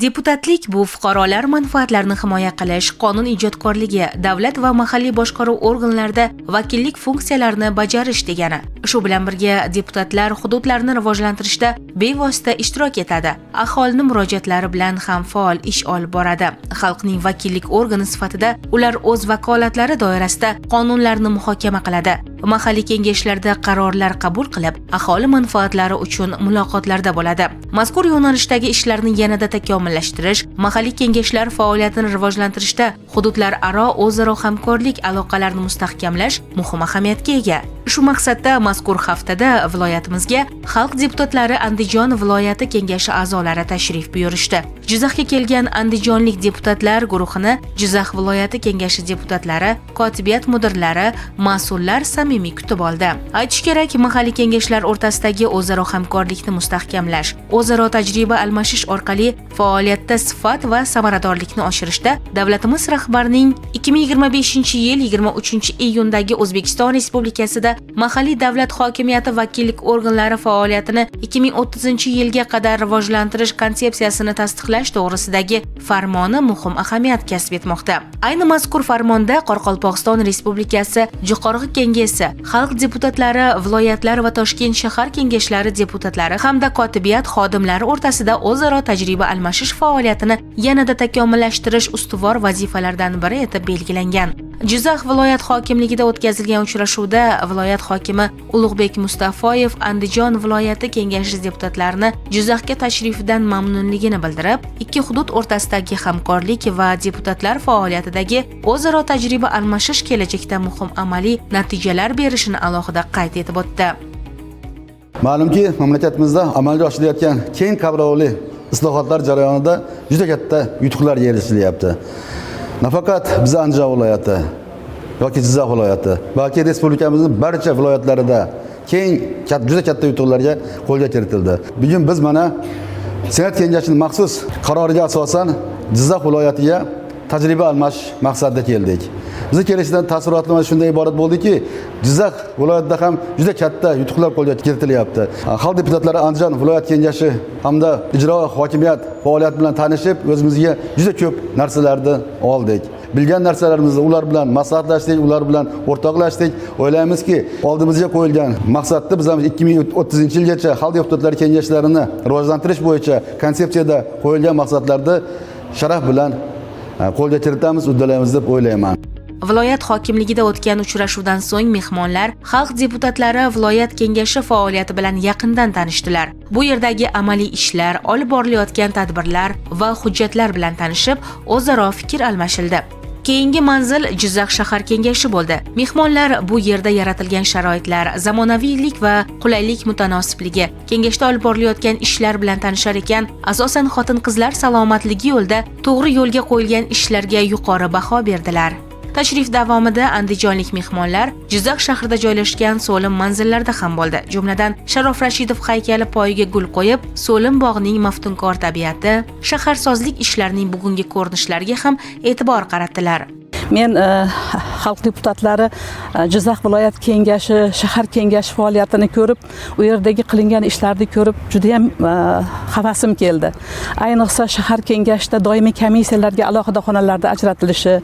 Deputatlik bu fuqarolar manfaatlarini himoya qilish, qonun ijodkorligi, davlat va mahalliy boshqaruv organlarida vakillik funksiyalarini bajarish degani. Shu bilan birga deputatlar hududlarni rivojlantirishda bevosita ishtirok etadi. Aholini murojaatlari bilan ham faol ish olib boradi. Xalqning vakillik organi sifatida ular o'z vakolatlari doirasida qonunlarni muhokama qiladi. Mahalliy kengashlarda qarorlar qabul qilib, aholi manfaatlari uchun muloqotlarda bo'ladi. Mazkur yo'nalishdagi ishlarni yanada takomillashtirish, mahalliy kengashlar faoliyatini rivojlantirishda hududlararo o'zaro hamkorlik aloqalarini mustahkamlash muhim ahamiyatga ega. Shu maqsadda mazkur haftada viloyatimizga xalq deputatlari Andijon viloyati kengashi a'zolari tashrif buyurishdi. Jizzaxga kelgan andijonlik deputatlar guruhini Jizzax viloyati kengashi deputatlari, kotibiyat mudirlari, mas'ullar samimiy kutib oldi. Aytish kerak, mahalliy kengashlar o'rtasidagi o'zaro hamkorlikni mustahkamlash, o'zaro tajriba almashish orqali faoliyatda sifat va samaradorlikni oshirishda davlatimiz rahbarining 2025-yil 23-iyundagi O'zbekiston Respublikasida mahalliy davlat hokimiyati vakillik organlari faoliyatini 2030-yilga qadar rivojlantirish konsepsiyasini tasdiqlash to'g'risidagi farmoni muhim ahamiyat kasb etmoqda. Ayni mazkur farmonda Qoraqalpog'iston Respublikasi Jo'qorg'i Kengashi, xalq deputatlari, viloyatlar va Toshkent shahar kengashlari deputatlari hamda kotibiyat xodimlari o'rtasida o'zaro tajriba almashish faoliyatini yanada takomillashtirish ustuvor vazifalardan biri etib belgilangan. Jizzax viloyat hokimligida o'tkazilgan uchrashuvda viloyat hokimi Ulug'bek Mustafoyev Andijon viloyati kengashi deputatlarini Jizzaxga tashrifidan mamnunligini bildirib, ikki hudud o'rtasidagi hamkorlik va deputatlar faoliyatidagi o'zaro tajriba almashish kelajakda muhim amaliy natijalar berishini alohida qayd etib o'tdi. Ma'lumki, mamlakatimizda amalga oshirilayotgan keng qamrovli islohotlar jarayonida juda katta yutuqlar erishilyapti. Nafaqat biz Andijon viloyati yoki Jizzax viloyati, balki respublikamizning barcha viloyatlarida juda katta yutuqlarga qo'lga kiritildi. Bugun biz mana Senat kengashining maxsus qaroriga asosan Jizzax viloyatiga tajriba almashish maqsadida keldik. Bizning kelishdan taassurotlarimiz shunday iborat bo'ldiki, Jizzax viloyatida ham juda katta yutuqlar qo'lga kiritilyapti. Xalq deputatlari Andijon viloyat kengashi hamda ijro hokimiyat faoliyati bilan tanishib, o'zimizga juda ko'p narsalarni oldik. Bilgan narsalarimizni ular bilan maslahatlashdik, ular bilan o'rtoqlashdik. O'ylaymizki, oldimizga qo'yilgan maqsadni biz ham 2030-yilgacha xalq deputatlari kengashlarini rivojlantirish bo'yicha konsepsiyada qo'yilgan maqsadlarni sharaf bilan qo'lga kiritamiz, uddalaymiz deb o'ylayman. Viloyat hokimligida o'tgan uchrashuvdan so'ng mehmonlar xalq deputatlari viloyat kengashi faoliyati bilan yaqindan tanishdilar. Bu yerdagi amaliy ishlar, olib borilayotgan tadbirlar va hujjatlar bilan tanishib, o'zaro fikr almashildi. Keyingi manzil Jizzax shahar kengashi bo'ldi. Mehmonlar bu yerda yaratilgan sharoitlar, zamonaviylik va qulaylik mutanosibligi, kengashda olib borilayotgan ishlar bilan tanishar ekan, asosan xotin-qizlar salomatligi yo'lida to'g'ri yo'lga qo'yilgan ishlarga yuqori baho berdilar. Tashrif davomida andijonlik mehmonlar Jizzax shahrida joylashgan So'lim manzillarida ham bo'ldi. Jumladan Sharof Rashidov haykali poyiga gul qo'yib, So'lim bog'ining maftunkor tabiati, shaharsozlik ishlarining bugungi ko'rinishlariga ham e'tibor qaratdilar. Men xalq deputatlari Jizzax viloyat kengashi, shahar kengashi faoliyatini ko'rib, u yerdagi qilingan ishlarni ko'rib, juda ham havasim keldi. Ayniqsa shahar kengashida doimiy komissiyalarga alohida xonalarda ajratilishi,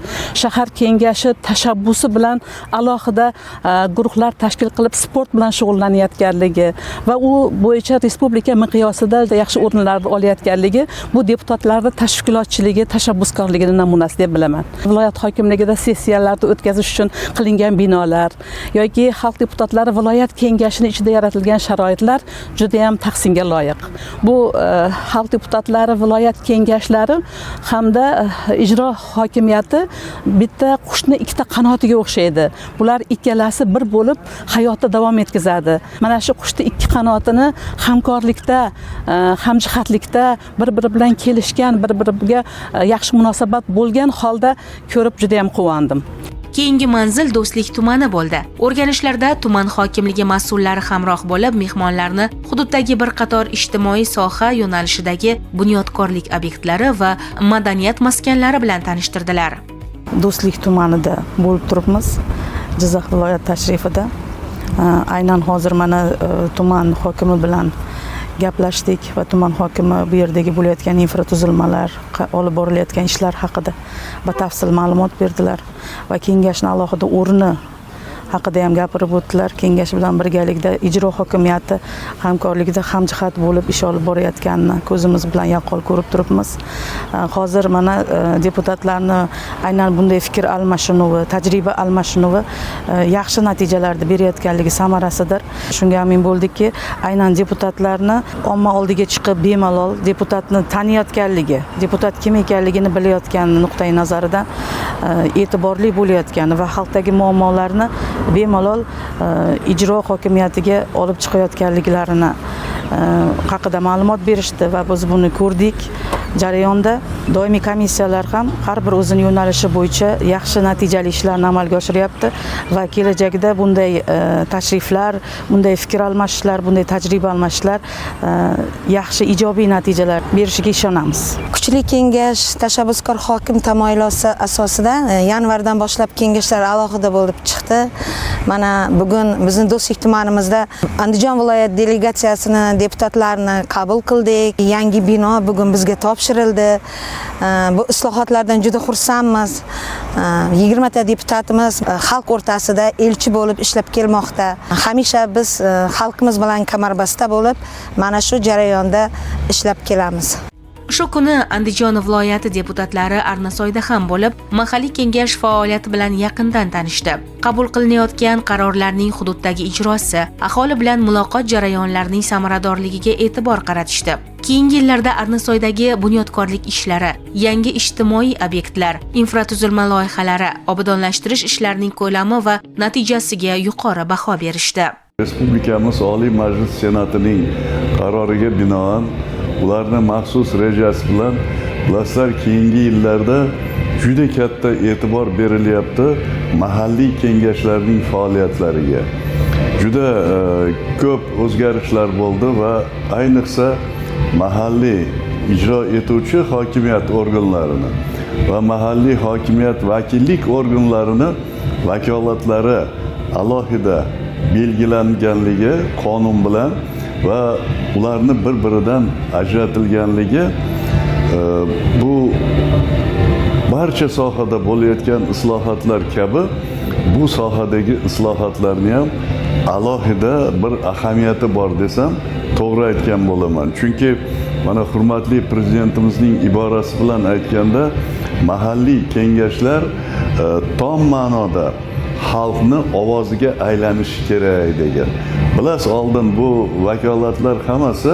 shahar kengashi tashabbusi bilan alohida guruhlar tashkil qilib sport bilan shug'ullanayotganligi va u bo'yicha respublika miqyosida yaxshi o'rinlarni olayotganligi bu deputatlarning tashkilotchiligi, tashabbuskorligining namunasi deb bilaman. Viloyat hokimligida sessiyalarni o'tkazish uchun qilingan binolar yoki xalq deputatlari viloyat kengashining ichida yaratilgan sharoitlar juda ham tahsinga loyiq. Bu xalq deputatlari viloyat kengashlari hamda ijro hokimiyati bitta qushni ikkita qanotiga o'xshaydi. Bular ikkalasi bir bo'lib hayotda davom etkazadi. Mana shu qushni ikki qanotini hamkorlikda, hamjihatlikda bir-biri bilan kelishgan, bir-biriga yaxshi munosabat bo'lgan holda ko'rib juda ham quvondim. Keyingi manzil Do'stlik tumani bo'ldi. O'rganishlarda tuman hokimligi mas'ullari hamroh bo'lib, mehmonlarni hududdagi bir qator ijtimoiy soha yo'nalishidagi bunyodkorlik obyektlari va madaniyat maskanlari bilan tanishtirdilar. Do'stlik tumanida bo'lib turibmiz. Jizzax viloyat tashrifida aynan hozir mana tuman hokimi bilan gaplashdik va tuman hokimi bu yerdagi bo'layotgan infratuzilmalar, olib borilayotgan ishlar haqida batafsil ma'lumot berdilar va kengashni alohida o'rni haqida ham gapirib o'tdilar. Kengash bilan birgalikda ijro hokimiyati hamkorligida hamjihat bo'lib ish olib borayotganini ko'zimiz bilan yaqqol ko'rib turibmiz. Hozir mana deputatlarni aynan bunday fikr almashinuvi, tajriba almashinuvi yaxshi natijalarni berayotganligi samarasidir. Shunga amin bo'ldikki, aynan deputatlarni omma oldiga chiqib bemalol deputatni taniyotganligi, deputat kim ekanligini bilayotgani nuqtai nazaridan e'tiborli bo'layotgani va xalqdagi muammolarni bemalol ijro hokimiyatiga olib chiqayotganliklarini haqida ma'lumot berishdi va biz buni ko'rdik. Jarayonda doimiy komissiyalar ham har bir o'zining yo'nalishi bo'yicha yaxshi natijali ishlarni amalga oshiryapti va kelajakda bunday tashriflar, bunday fikr almashishlar, bunday tajriba almashishlar yaxshi ijobiy natijalar berishiga ishonamiz. Kuchli kengash tashabbuskor hokim tamoyili asosida yanvardan boshlab kengashlar alohida bo'lib chiqdi. Mana bugun bizning Do'stlik tumanimizda Andijon viloyat delegatsiyasini deputatlarini qabul qildik. Yangi bino bugun bizga topshirildi. Bu islohotlardan juda xursandmiz. 20 ta deputatimiz xalq o'rtasida elchi bo'lib ishlab kelmoqda. Hamisha biz xalqimiz bilan kamarbasta bo'lib, mana shu jarayonda ishlab kelamiz. Shu kuni Andijon viloyati deputatlari Arnasoyda ham bo'lib, mahalliy kengash faoliyati bilan yaqindan tanishdi. Qabul qilinayotgan qarorlarning hududdagi ijrosi, aholi bilan muloqot jarayonlarining samaradorligiga e'tibor qaratishdi. Keyingi yillarda Arnasoydagi bunyodkorlik ishlari, yangi ijtimoiy obyektlar, infratuzilma loyihalari, obodonlashtirish ishlarining ko'lami va natijasiga yuqori baho berishdi. Respublikamiz Oliy Majlis Senatining qaroriga binoan ularning maxsus rejasi bilan bilasizlar, keyingi yillarda juda katta e'tibor berilyapti mahalliy kengashlarning faoliyatlariga. Juda ko'p o'zgarishlar bo'ldi va ayniqsa mahalliy ijro etuvchi hokimiyat organlarini va mahalliy hokimiyat vakillik organlarini vakolatlari alohida belgilanganligi qonun bilan va ularni bir-biridan ajratilganligi bu barcha sohada bo'layotgan islohotlar kabi bu sohadagi islohotlarni ham alohida bir ahamiyati bor desam to'g'ri aytgan bo'laman. Chunki mana hurmatli prezidentimizning iborasi bilan aytganda mahalliy kengashlar tom ma'noda xalqni ovoziga aylanishi kerak degan. Bilasiz, oldin bu vakolatlar hammasi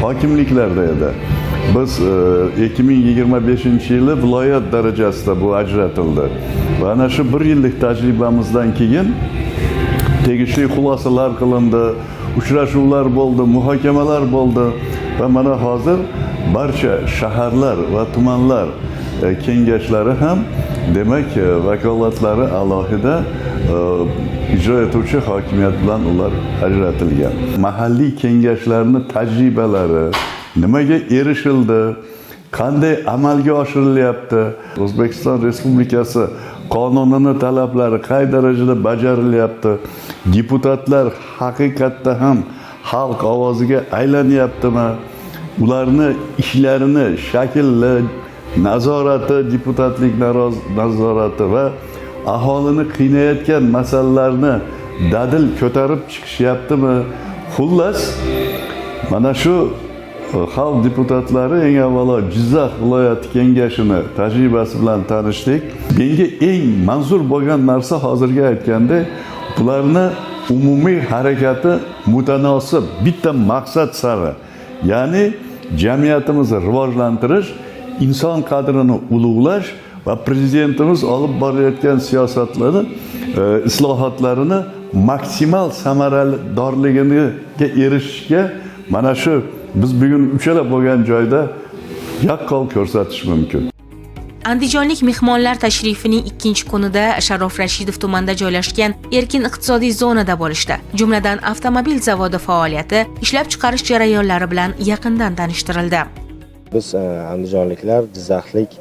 hokimliklarda edi. Biz 2025-yili viloyat darajasida bu ajratildi. Va ana shu 1 yillik tajribamizdan keyin tegishli xulosalar qilindi, uchrashuvlar bo'ldi, muhokamalar bo'ldi va mana hozir barcha shaharlar va tumanlar kengashlari ham demak vakolatlari alohida ijro etuvchi hokimiyat bilan ular ajratilgan. Mahalliy kengashlarning tajribalari, nimaga erishildi, qanday amalga oshirilyapti, O'zbekiston Respublikasi qonunining talablari qay darajada bajarilyapti, deputatlar haqiqatda ham xalq ovoziga aylanyaptimi, ularni ishlarini shaklli nazorati, deputatlik nazorati va aholini qiynayotgan masalalarni dadil ko'tarib chiqishyaptimi? Xullas, mana shu xalq deputatlari eng avvalo Jizzax viloyati kengashini tajribasi bilan tanishdik. Menga eng manzur bo'lgan narsa hozirga aytganda, bularni umumiy harakati mutanosib bitta maqsad sari, ya'ni jamiyatimizni rivojlantirish, inson qadrini ulug'lash va prezidentimiz olib borayotgan siyosatlarni, islohotlarini maksimal samaradorligiga erishishga mana shu biz bugun uchala bo'lgan joyda yaqqol ko'rsatish mumkin. Andijonlik mehmonlar tashrifining 2-kunida Sharof Rashidov tumanida joylashgan erkin iqtisodiy zonada bo'lishdi. Jumladan avtomobil zavodi faoliyati, ishlab chiqarish jarayonlari bilan yaqindan tanishtirildi. Biz andijonliklar, jizzaxlik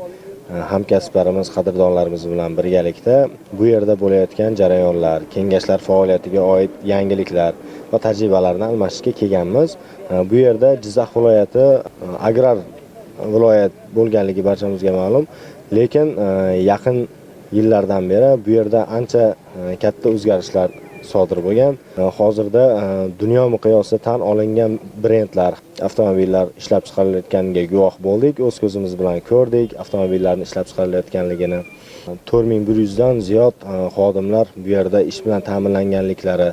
hamkasblarimiz, qadrdonlarimiz bilan birgalikda bu yerda bo'layotgan jarayonlar, kengashlar faoliyatiga oid yangiliklar va tajribalarni almashishga kelganmiz. Bu yerda Jizzax viloyati agrar viloyat bo'lganligi barchamizga ma'lum, lekin yaqin yillardan beri bu yerda ancha katta o'zgarishlar sodir bo'lgan. Hozirda dunyo miqyosida tan olingan brendlar, avtomobillar ishlab chiqarilayotganiga guvoh bo'ldik, o'z ko'zimiz bilan ko'rdik. Avtomobillarning ishlab chiqarilayotganligini 4100 dan ziyod xodimlar bu yerda ish bilan ta'minlanganliklari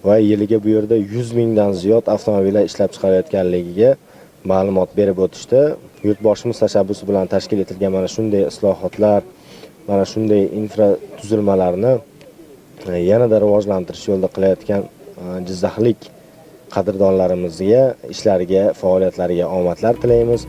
va yiliga bu yerda 100 mingdan ziyod avtomobillar ishlab chiqarilayotganligiga ma'lumot berib o'tishdi. Yurtboshimiz tashabbusi bilan tashkil etilgan mana shunday islohotlar, mana shunday infratuzilmalarni yanada rivojlantirish yo'lida qilayotgan jizzaxlik qadrdonlarimizga, ishlariga, faoliyatlariga omadlar tilaymiz.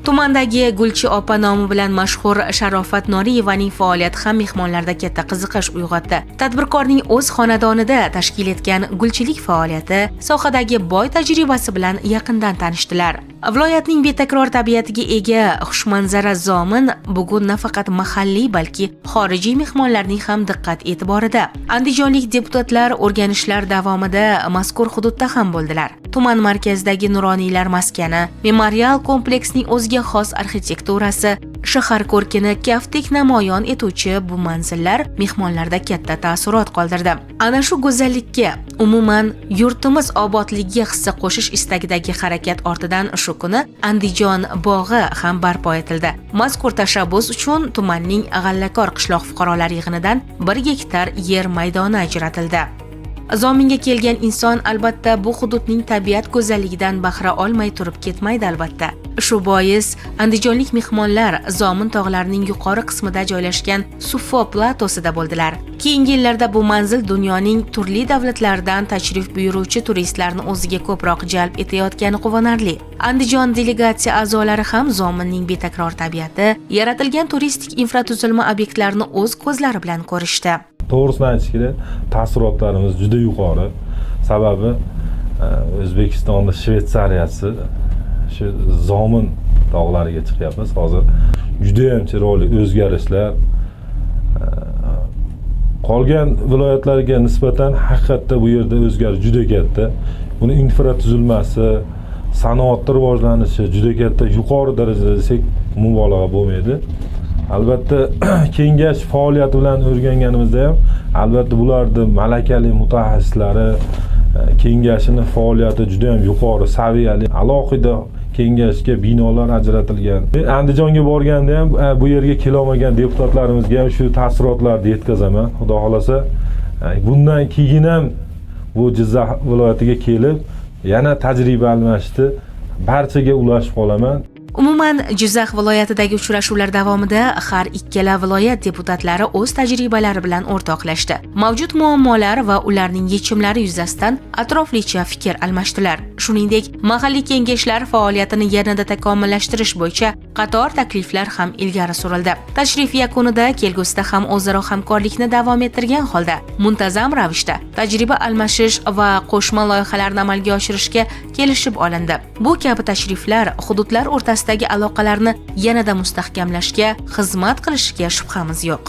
Tumandagi Gulchi opa nomi bilan mashhur Sharofat Noriyevaning faoliyati ham mehmonlarda katta qiziqish uyg'otdi. Tadbirkorning o'z xonadonida tashkil etgan gulchilik faoliyati sohadagi boy tajribasi bilan yaqindan tanishdilar. Viloyatning betakror tabiatiga ega xushmanzara Zomin bugun nafaqat mahalliy, balki xorijiy mehmonlarning ham diqqat e'tiborida. Andijonlik deputatlar o'rganishlar davomida mazkur hududda ham bo'ldilar. Tuman markazidagi nuroniylar maskani, memorial kompleksning o'ziga xos arxitekturasi, shahar ko'rkini kaftdek namoyon etuvchi bu manzillar mehmonlarda katta taassurot qoldirdi. Ana shu go'zallikka, umuman yurtimiz obodligiga hissa qo'shish istagidagi harakat ortidan shu kuni Andijon bog'i ham barpo etildi. Mazkur tashabbus uchun tumanning G'allakor qishloq fuqarolar yig'inidan 1 gektar yer maydoni ajratildi. Zominga kelgan inson albatta bu hududning tabiat go'zalligidan bahra olmay turib ketmaydi albatta. Shu bois andijonlik mehmonlar Zomin tog'larining yuqori qismida joylashgan Suffo platosida bo'ldilar. Keyingi yillarda bu manzil dunyoning turli davlatlaridan tashrif buyuruvchi turistlarni o'ziga ko'proq jalb etayotgani quvonarli. Andijon delegatsiya a'zolari ham Zominning betakror tabiati, yaratilgan turistik infratuzilma obyektlarini o'z ko'zlari bilan ko'rishdi. To'g'risini aytish kerak, taassurotlarimiz juda yuqori. Sababi O'zbekistonda Shvetsariyasi shu Zomin tog'lariga chiqyapmiz. Hozir juda ham chiroyli o'zgarishlar. Qolgan viloyatlarga nisbatan haqiqatda bu yerda o'zgarish juda katta. Buni infratuzilmasi, sanoatni rivojlanishi juda katta, yuqori darajada desak mubolag'a bo'lmaydi. Albatta kengash faoliyati bilan o'rganganimizda ham albatta bularni malakali mutaxassislari, kengashini faoliyati juda ham yuqori saviyali, alohida kengashga binolar ajratilgan. Men Andijonga borganda ham bu yerga kelolmagan deputatlarimizga ham shu taassurotlarni yetkazaman. Xudo xolasa bundan keyin ham bu Jizzax viloyatiga kelib yana tajriba almashishni barchaga ulashib qolaman. Umuman Jizzax viloyatidagi uchrashuvlar davomida har ikkala viloyat deputatlari o'z tajribalari bilan o'rtoqlashdi. Mavjud muammolar va ularning yechimlari yuzasidan atroflicha fikr almashdilar. Shuningdek, mahalliy kengashlar faoliyatini yanada takomillashtirish bo'yicha qator takliflar ham ilgari surildi. Tashrif yakunida kelgusida ham o'zaro hamkorlikni davom ettirgan holda muntazam ravishda tajriba almashish va qo'shma loyihalarni amalga oshirishga kelishib olindi. Bu kabi tashriflar hududlar o'rtasidagi aloqalarni yanada mustahkamlashga xizmat qilishiga shubhamiz yo'q.